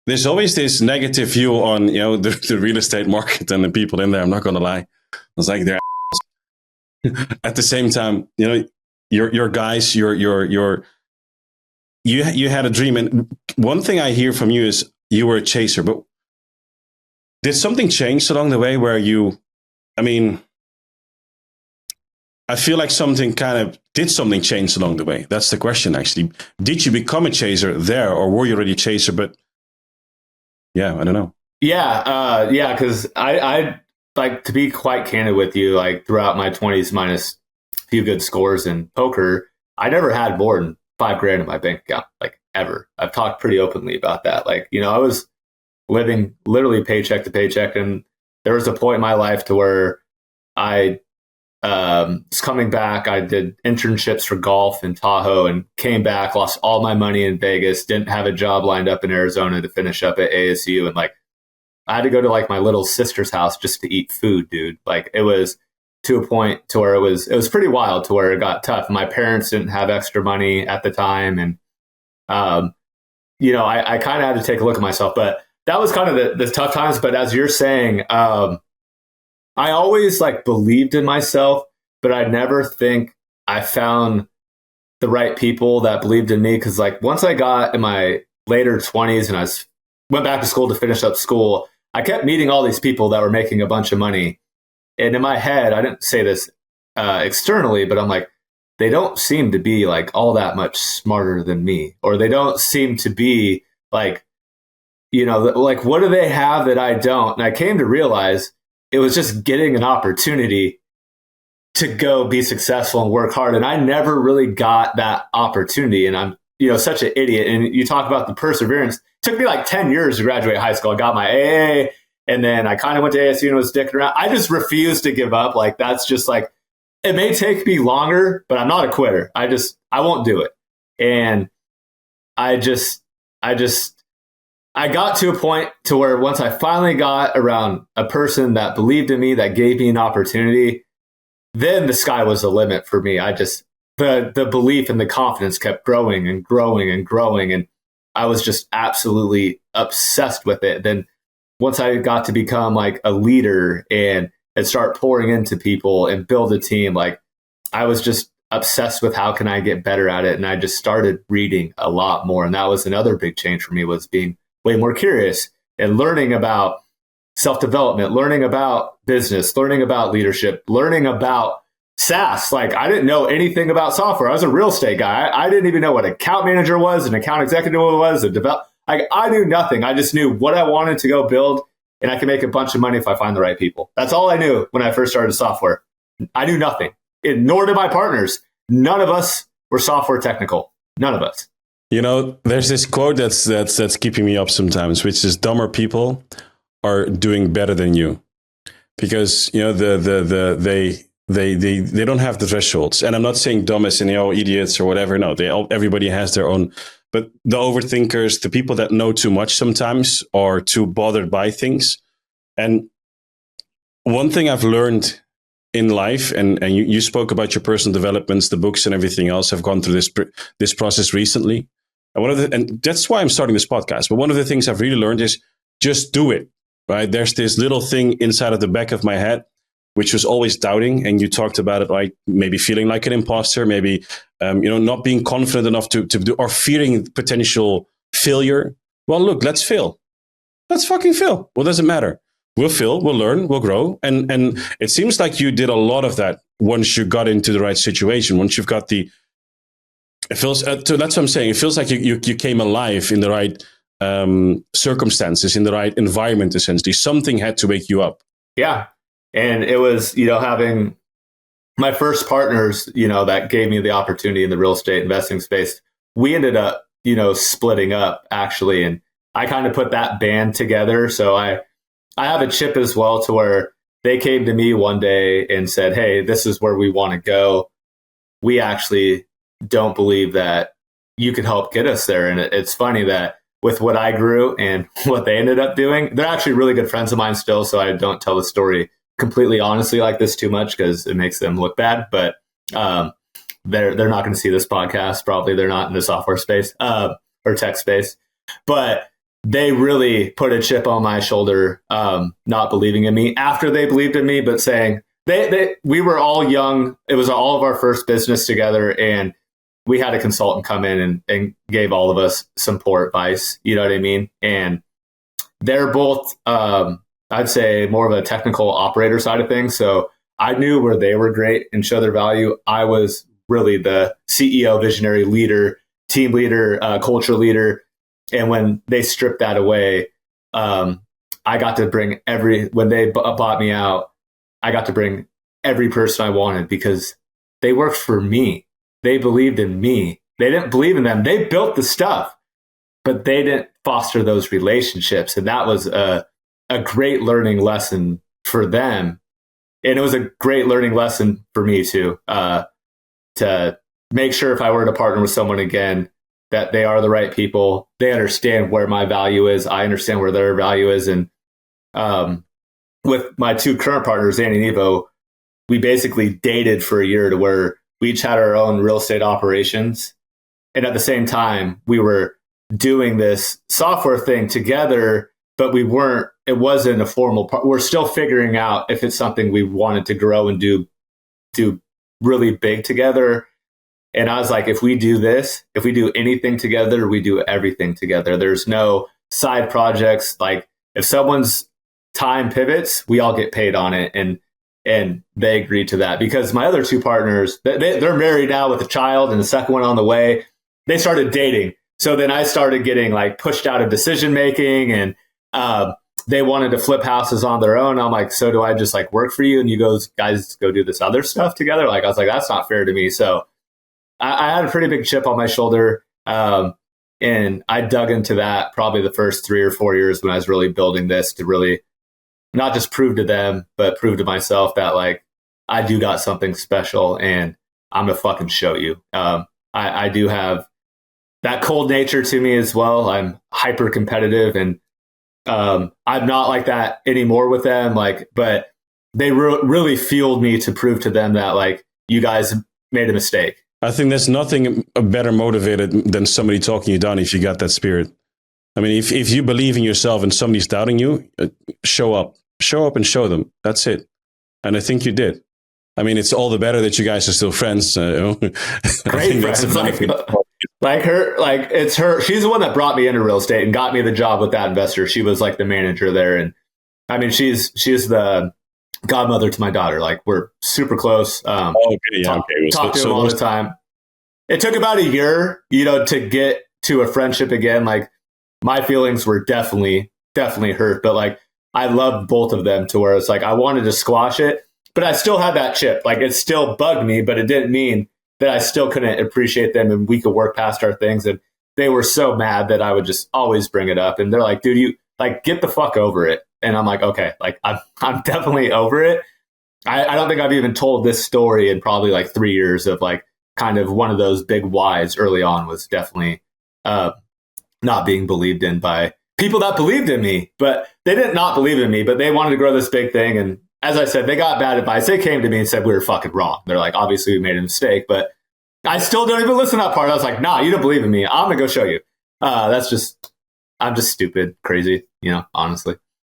there's always this negative view on, the real estate market and the people in there. I'm not going to lie. It's like they're at the same time, your guys, you had a dream. And one thing I hear from you is you were a chaser, but did something change along the way where I feel like something change along the way? That's the question, actually. Did you become a chaser there, or were you already a chaser? But yeah, I don't know. Yeah. Because I like to be quite candid with you, like throughout my 20s, minus a few good scores in poker, I never had more than $5,000 in my bank account, like ever. I've talked pretty openly about that. Like, I was living literally paycheck to paycheck. And there was a point in my life to where I was coming back. I did internships for golf in Tahoe and came back, lost all my money in Vegas, didn't have a job lined up in Arizona to finish up at ASU. And like, I had to go to like my little sister's house just to eat food, dude. Like it was to a point to where it was pretty wild, to where it got tough. My parents didn't have extra money at the time. And, I kind of had to take a look at myself, but that was kind of the tough times. But as you're saying, I always like believed in myself, but I never think I found the right people that believed in me. Cause like once I got in my later 20s and went back to school to finish up school, I kept meeting all these people that were making a bunch of money. And in my head, I didn't say this externally, but I'm like, they don't seem to be like all that much smarter than me, or they don't seem to be like, like what do they have that I don't? And I came to realize it was just getting an opportunity to go be successful and work hard. And I never really got that opportunity. And I'm, such an idiot. And you talk about the perseverance. It took me like 10 years to graduate high school. I got my AA, and then I kind of went to ASU and was dicking around. I just refused to give up. Like, that's just like, it may take me longer, but I'm not a quitter. I won't do it. And I got to a point to where once I finally got around a person that believed in me, that gave me an opportunity, then the sky was the limit for me. The belief and the confidence kept growing and growing and growing. And I was just absolutely obsessed with it. Then once I got to become like a leader and start pouring into people and build a team, like I was just obsessed with how can I get better at it. And I just started reading a lot more. And that was another big change for me, was being way more curious and learning about self-development, learning about business, learning about leadership, learning about SaaS. Like I didn't know anything about software. I was a real estate guy. I didn't even know what an account manager was, an account executive was, I knew nothing. I just knew what I wanted to go build, and I can make a bunch of money if I find the right people. That's all I knew when I first started software. I knew nothing, nor did my partners. None of us were software technical. None of us. There's this quote that's keeping me up sometimes, which is dumber people are doing better than you, because they don't have the thresholds. And I'm not saying dumb as in idiots or whatever. No, everybody has their own. But the overthinkers, the people that know too much sometimes, are too bothered by things. And one thing I've learned in life, and you spoke about your personal developments, the books and everything else. I've gone through this process recently. And that's why I'm starting this podcast. But one of the things I've really learned is just do it, right? There's this little thing inside of the back of my head, which was always doubting. And you talked about it, like maybe feeling like an imposter, maybe, not being confident enough to do, or fearing potential failure. Well, look, let's fail. Let's fucking fail. What does it matter? We'll fail, we'll learn, we'll grow. And it seems like you did a lot of that once you got into the right situation, once you've got that's what I'm saying. It feels like you came alive in the right circumstances, in the right environment, essentially. Something had to wake you up. Yeah. And it was, having my first partners, that gave me the opportunity in the real estate investing space. We ended up, splitting up actually. And I kind of put that band together. So I have a chip as well, to where they came to me one day and said, hey, this is where we want to go. We actually don't believe that you can help get us there. And it's funny that with what I grew and what they ended up doing, they're actually really good friends of mine still. So I don't tell the story completely honestly like this too much, because it makes them look bad. But they're not going to see this podcast. Probably they're not in the software space or tech space. But they really put a chip on my shoulder, not believing in me after they believed in me, but saying we were all young. It was all of our first business together, and we had a consultant come in and gave all of us some poor advice. You know what I mean? And they're both, I'd say, more of a technical operator side of things. So I knew where they were great and show their value. I was really the CEO, visionary leader, team leader, culture leader. And when they stripped that away, I got to bring when they bought me out, I got to bring every person I wanted because they worked for me. They believed in me. They didn't believe in them. They built the stuff, but they didn't foster those relationships. And that was a great learning lesson for them. And it was a great learning lesson for me too, to make sure if I were to partner with someone again, that they are the right people. They understand where my value is. I understand where their value is. And with my two current partners, Andy and Evo, we basically dated for a year to where we each had our own real estate operations. And at the same time, we were doing this software thing together, but it wasn't a formal part. We're still figuring out if it's something we wanted to grow and do really big together. And I was like, if we do this, if we do anything together, we do everything together. There's no side projects. Like if someone's time pivots, we all get paid on it. And they agreed to that because my other two partners, they're married now with a child and the second one on the way. They started dating. So then I started getting like pushed out of decision making, and they wanted to flip houses on their own. I'm like, so do I just like work for you? And you guys go do this other stuff together? Like I was like, that's not fair to me. So I had a pretty big chip on my shoulder. And I dug into that probably the first 3 or 4 years when I was really building this to really not just prove to them, but prove to myself that like I do got something special and I'm gonna fucking show you. I do have that cold nature to me as well. I'm hyper competitive, and I'm not like that anymore with them. Like, but they really fueled me to prove to them that like you guys made a mistake. I think there's nothing better motivated than somebody talking you down if you got that spirit. I mean, if you believe in yourself and somebody's doubting you, show up and show them. That's it. And I think you did. I mean, it's all the better that you guys are still friends. Great friends. It's her. She's the one that brought me into real estate and got me the job with that investor. She was like the manager there. And I mean, she's the godmother to my daughter. Like we're super close. Talk to him all the time. It took about a year, to get to a friendship again. Like my feelings were definitely hurt, but like I loved both of them to where it's like I wanted to squash it, but I still had that chip. Like it still bugged me, but it didn't mean that I still couldn't appreciate them and we could work past our things. And they were so mad that I would just always bring it up. And they're like, dude, you like get the fuck over it. And I'm like, okay, like I'm definitely over it. I don't think I've even told this story in probably like 3 years of like kind of one of those big whys early on was definitely not being believed in by people that believed in me, but they didn't not believe in me, but they wanted to grow this big thing. And as I said, they got bad advice. They came to me and said, we were fucking wrong. They're like, obviously we made a mistake, but I still don't even listen to that part. I was like, nah, you don't believe in me. I'm going to go show you. I'm just stupid, crazy, honestly.